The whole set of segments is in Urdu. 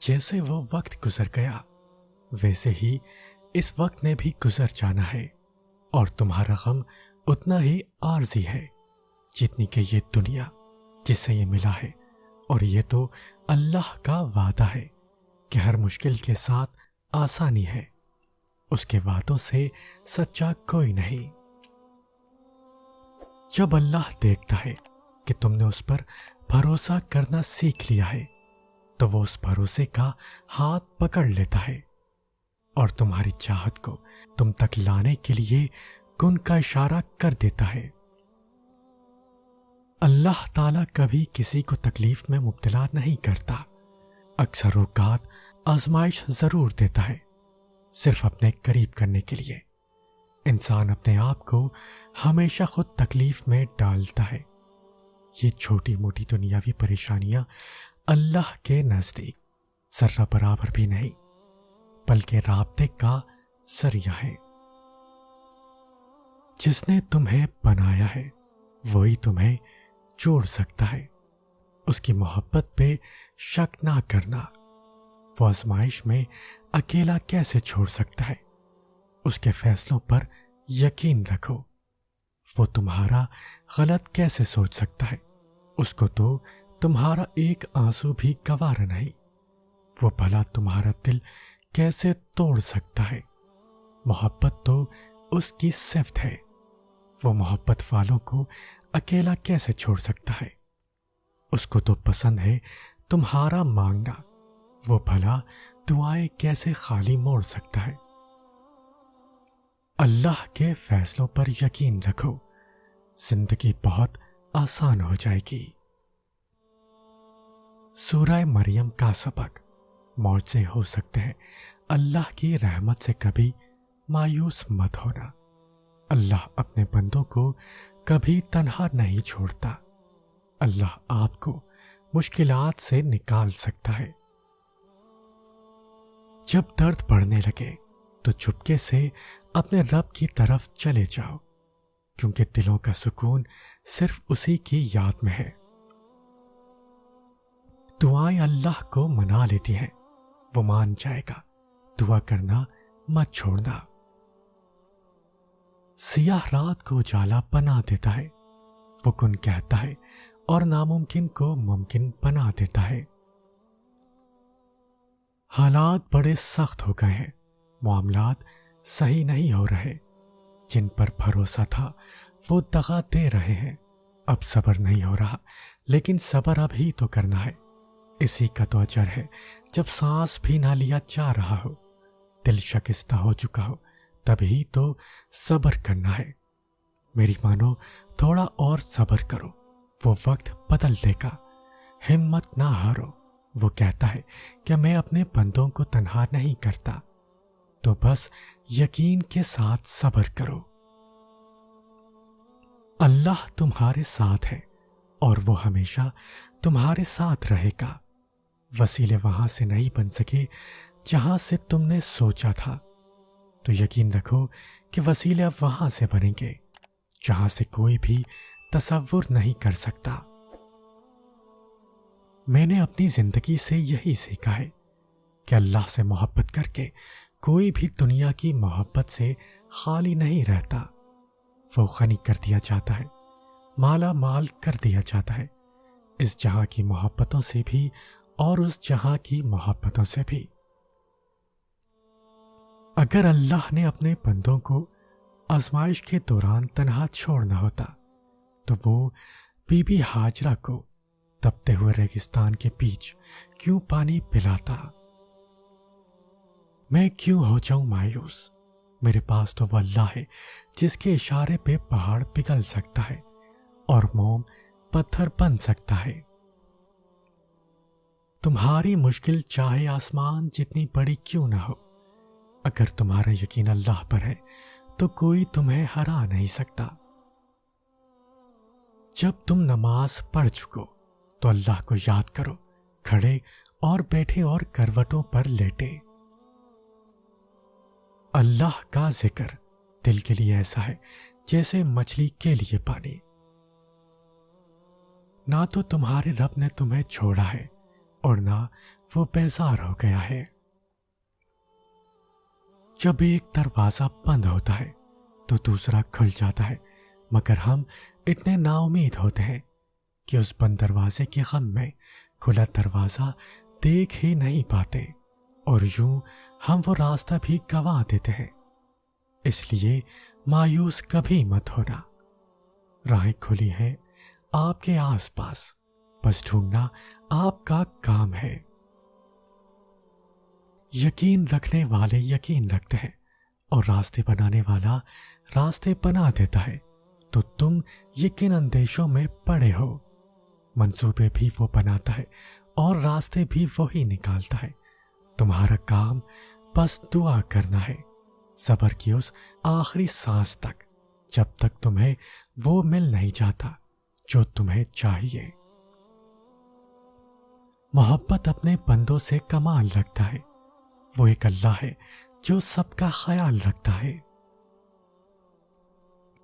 جیسے وہ وقت گزر گیا ویسے ہی اس وقت نے بھی گزر جانا ہے، اور تمہارا غم اتنا ہی عارضی ہے جتنی کہ یہ دنیا جس سے یہ ملا ہے، اور یہ تو اللہ کا وعدہ ہے کہ ہر مشکل کے ساتھ آسانی ہے، اس کے وعدوں سے سچا کوئی نہیں۔ جب اللہ دیکھتا ہے کہ تم نے اس پر بھروسہ کرنا سیکھ لیا ہے تو وہ اس بھروسے کا ہاتھ پکڑ لیتا ہے اور تمہاری چاہت کو تم تک لانے کے لیے کن کا اشارہ کر دیتا ہے۔ اللہ تعالیٰ کبھی کسی کو تکلیف میں مبتلا نہیں کرتا، اکثر اوقات آزمائش ضرور دیتا ہے، صرف اپنے قریب کرنے کے لیے۔ انسان اپنے آپ کو ہمیشہ خود تکلیف میں ڈالتا ہے۔ یہ چھوٹی موٹی دنیاوی پریشانیاں اللہ کے نزدیک ذرہ برابر بھی نہیں، بلکہ رابطے کا ذریعہ ہے۔ جس نے تمہیں بنایا ہے وہی تمہیں جوڑ سکتا ہے، اس کی محبت پہ شک نہ کرنا۔ وہ آزمائش میں اکیلا کیسے چھوڑ سکتا ہے؟ اس کے فیصلوں پر یقین رکھو۔ وہ تمہارا غلط کیسے سوچ سکتا ہے؟ اس کو تو تمہارا ایک آنسو بھی گوارا نہیں۔ وہ بھلا تمہارا دل کیسے توڑ سکتا ہے؟ محبت تو اس کی صفت ہے، وہ محبت والوں کو اکیلا کیسے چھوڑ سکتا ہے؟ اس کو تو پسند ہے تمہارا مانگنا، وہ بھلا دعائیں کیسے خالی موڑ سکتا ہے؟ اللہ کے فیصلوں پر یقین رکھو، زندگی بہت آسان ہو جائے گی۔ سورہ مریم کا سبق: معجزے ہو سکتے ہیں، اللہ کی رحمت سے کبھی مایوس مت ہونا۔ اللہ اپنے بندوں کو کبھی تنہا نہیں چھوڑتا۔ اللہ آپ کو مشکلات سے نکال سکتا ہے۔ جب درد بڑھنے لگے تو چپکے سے اپنے رب کی طرف چلے جاؤ، کیونکہ دلوں کا سکون صرف اسی کی یاد میں ہے۔ دعائیں اللہ کو منا لیتی ہیں، وہ مان جائے گا۔ دعا کرنا مت چھوڑنا۔ سیاہ رات کو اجالا بنا دیتا ہے، وہ کن کہتا ہے اور ناممکن کو ممکن بنا دیتا ہے۔ حالات بڑے سخت ہو گئے ہیں، معاملات صحیح نہیں ہو رہے، جن پر بھروسہ تھا وہ دغا دے رہے ہیں۔ اب صبر نہیں ہو رہا، لیکن صبر اب ہی تو کرنا ہے۔ اسی کا تو اجر ہے جب سانس بھی نہ لیا جا رہا ہو، دل شکستہ ہو چکا ہو، تبھی تو صبر کرنا ہے۔ میری مانو، تھوڑا اور صبر کرو، وہ وقت بدل دے گا۔ ہمت نہ ہارو، وہ کہتا ہے کہ میں اپنے بندوں کو تنہا نہیں کرتا، تو بس یقین کے ساتھ صبر کرو۔ اللہ تمہارے ساتھ ہے اور وہ ہمیشہ تمہارے ساتھ رہے گا۔ وسیلے وہاں سے نہیں بن سکے جہاں سے تم نے سوچا تھا، تو یقین رکھو کہ وسیلے اب وہاں سے بنیں گے جہاں سے کوئی بھی تصور نہیں کر سکتا۔ میں نے اپنی زندگی سے یہی سیکھا ہے کہ اللہ سے محبت کر کے کوئی بھی دنیا کی محبت سے خالی نہیں رہتا۔ وہ غنی کر دیا جاتا ہے، مالا مال کر دیا جاتا ہے، اس جہاں کی محبتوں سے بھی اور اس جہاں کی محبتوں سے بھی۔ اگر اللہ نے اپنے بندوں کو آزمائش کے دوران تنہا چھوڑنا ہوتا تو وہ بی بی ہاجرہ کو تپتے ہوئے ریگستان کے بیچ کیوں پانی پلاتا؟ میں کیوں ہو جاؤں مایوس؟ میرے پاس تو وہ اللہ ہے جس کے اشارے پہ پہاڑ پگھل سکتا ہے اور موم پتھر بن سکتا ہے۔ تمہاری مشکل چاہے آسمان جتنی بڑی کیوں نہ ہو، اگر تمہارا یقین اللہ پر ہے تو کوئی تمہیں ہرا نہیں سکتا۔ جب تم نماز پڑھ چکو تو اللہ کو یاد کرو، کھڑے اور بیٹھے اور کروٹوں پر لیٹے۔ اللہ کا ذکر دل کے لیے ایسا ہے جیسے مچھلی کے لیے پانی۔ نہ تو تمہارے رب نے تمہیں چھوڑا ہے اور نہ وہ بیزار ہو گیا ہے۔ جب ایک دروازہ بند ہوتا ہے تو دوسرا کھل جاتا ہے، مگر ہم اتنے نا امید ہوتے ہیں کہ اس بند دروازے کے غم میں کھلا دروازہ دیکھ ہی نہیں پاتے، اور یوں ہم وہ راستہ بھی گنوا دیتے ہیں۔ اس لیے مایوس کبھی مت ہونا، راہیں کھلی ہیں آپ کے آس پاس، بس ڈھونڈنا آپ کا کام ہے۔ یقین رکھنے والے یقین رکھتے ہیں اور راستے بنانے والا راستے بنا دیتا ہے، تو تم یقین اندیشوں میں پڑے ہو۔ منصوبے بھی وہ بناتا ہے اور راستے بھی وہی نکالتا ہے۔ تمہارا کام بس دعا کرنا ہے، صبر کی اس آخری سانس تک، جب تک تمہیں وہ مل نہیں جاتا جو تمہیں چاہیے۔ محبت اپنے بندوں سے کمال رکھتا ہے، وہ ایک اللہ ہے جو سب کا خیال رکھتا ہے۔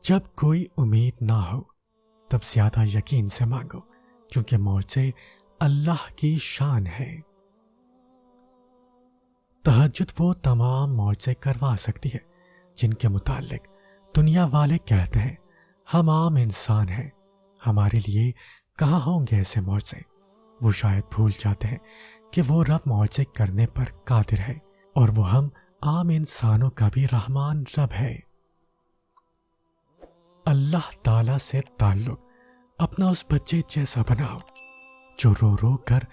جب کوئی امید نہ ہو تب زیادہ یقین سے مانگو، کیونکہ معجزے اللہ کی شان ہے۔ تہجد وہ تمام معجزے کروا سکتی ہے جن کے متعلق دنیا والے کہتے ہیں ہم عام انسان ہیں، ہمارے لیے کہاں ہوں گے ایسے معجزے۔ وہ شاید بھول جاتے ہیں کہ وہ رب معجزے کرنے پر قادر ہے، اور وہ ہم عام انسانوں کا بھی رحمان رب ہے۔ اللہ تعالی سے تعلق اپنا اس بچے جیسا بناؤ جو رو رو کر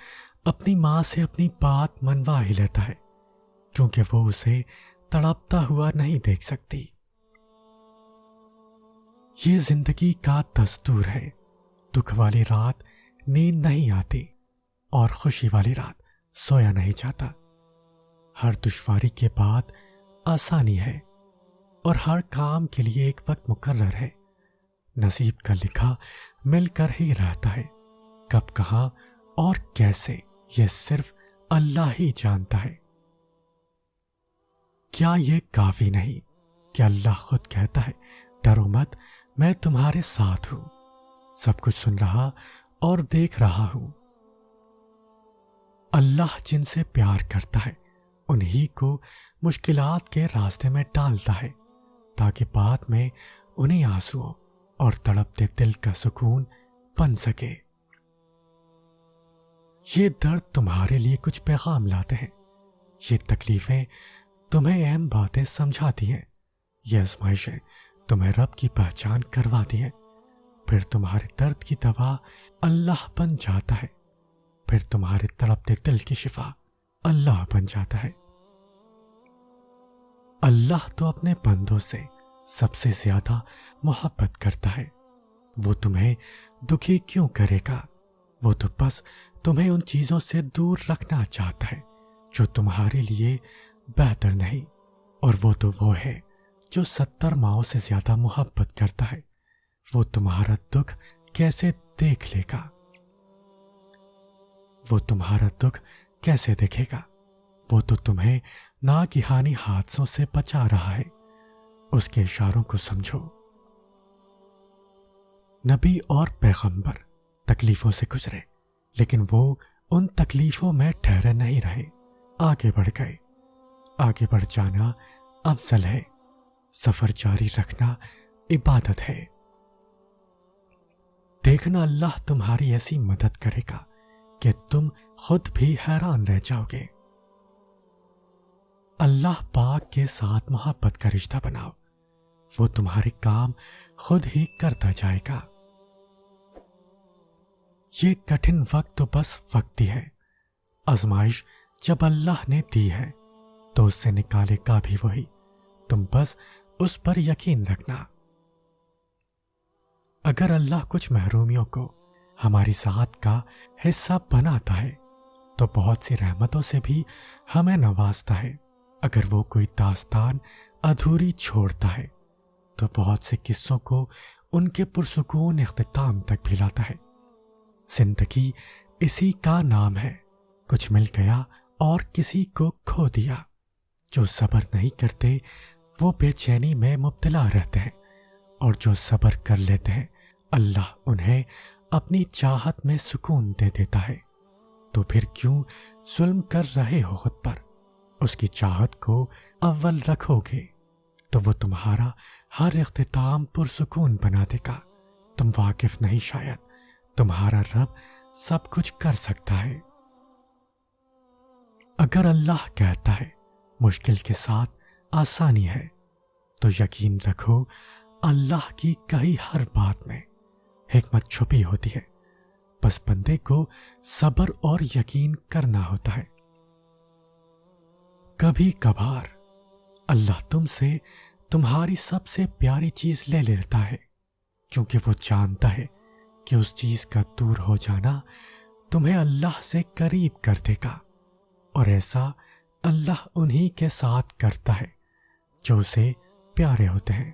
اپنی ماں سے اپنی بات منوا ہی لیتا ہے، کیونکہ وہ اسے تڑپتا ہوا نہیں دیکھ سکتی۔ یہ زندگی کا دستور ہے، دکھ والی رات نیند نہیں آتی اور خوشی والی رات سویا نہیں جاتا۔ ہر دشواری کے بعد آسانی ہے، اور ہر کام کے لیے ایک وقت مقرر ہے۔ نصیب کا لکھا مل کر ہی رہتا ہے، کب کہاں اور کیسے یہ صرف اللہ ہی جانتا ہے۔ کیا یہ کافی نہیں کہ اللہ خود کہتا ہے ڈرو مت، میں تمہارے ساتھ ہوں، سب کچھ سن رہا اور دیکھ رہا ہوں۔ اللہ جن سے پیار کرتا ہے انہی کو مشکلات کے راستے میں ڈالتا ہے، تاکہ بعد میں انہیں آنسوؤں اور تڑپتے دل کا سکون بن سکے۔ یہ درد تمہارے لیے کچھ پیغام لاتے ہیں، یہ تکلیفیں تمہیں اہم باتیں سمجھاتی ہیں، یہ آزمائشیں تمہیں رب کی پہچان کرواتی ہیں۔ پھر تمہارے درد کی دوا اللہ بن جاتا ہے، پھر تمہارے تڑپتے دل کی شفا اللہ بن جاتا ہے۔ اللہ تو اپنے بندوں سے سب سے زیادہ محبت کرتا ہے، وہ تمہیں دکھی کیوں کرے گا؟ وہ تو بس تمہیں ان چیزوں سے دور رکھنا چاہتا ہے جو تمہارے لیے بہتر نہیں، اور وہ تو وہ ہے جو 70 ماؤں سے زیادہ محبت کرتا ہے۔ وہ تمہارا دکھ کیسے دیکھ لے گا؟ وہ تمہارا دکھ کیسے دیکھے گا؟ وہ تو تمہیں ناگہانی حادثوں سے بچا رہا ہے، اس کے اشاروں کو سمجھو۔ نبی اور پیغمبر تکلیفوں سے گزرے، لیکن وہ ان تکلیفوں میں ٹھہرے نہیں رہے، آگے بڑھ گئے۔ آگے بڑھ جانا افضل ہے، سفر جاری رکھنا عبادت ہے۔ دیکھنا اللہ تمہاری ایسی مدد کرے گا کہ تم خود بھی حیران رہ جاؤ گے۔ اللہ پاک کے ساتھ محبت کا رشتہ بناؤ، وہ تمہارے کام خود ہی کرتا جائے گا۔ یہ کٹھن وقت تو بس وقت ہی ہے، آزمائش جب اللہ نے دی ہے تو اس سے نکالے گا بھی وہی، تم بس اس پر یقین رکھنا۔ اگر اللہ کچھ محرومیوں کو ہماری ذات کا حصہ بناتا ہے تو بہت سی رحمتوں سے بھی ہمیں نوازتا ہے۔ اگر وہ کوئی داستان ادھوری چھوڑتا ہے تو بہت سے قصوں کو ان کے پرسکون اختتام تک بھی لاتا ہے۔ زندگی اسی کا نام ہے، کچھ مل گیا اور کسی کو کھو دیا۔ جو صبر نہیں کرتے وہ بے چینی میں مبتلا رہتے ہیں، اور جو صبر کر لیتے ہیں اللہ انہیں اپنی چاہت میں سکون دے دیتا ہے۔ تو پھر کیوں ظلم کر رہے ہو خود پر؟ اس کی چاہت کو اول رکھو گے تو وہ تمہارا ہر اختتام پرسکون بنا دے گا۔ تم واقف نہیں شاید، تمہارا رب سب کچھ کر سکتا ہے۔ اگر اللہ کہتا ہے مشکل کے ساتھ آسانی ہے، تو یقین رکھو اللہ کی کہی ہر بات میں حکمت چھپی ہوتی ہے، بس بندے کو صبر اور یقین کرنا ہوتا ہے۔ کبھی کبھار اللہ تم سے تمہاری سب سے پیاری چیز لے لیتا ہے، کیونکہ وہ جانتا ہے کہ اس چیز کا دور ہو جانا تمہیں اللہ سے قریب کر دے گا، اور ایسا اللہ انہی کے ساتھ کرتا ہے جو اسے پیارے ہوتے ہیں۔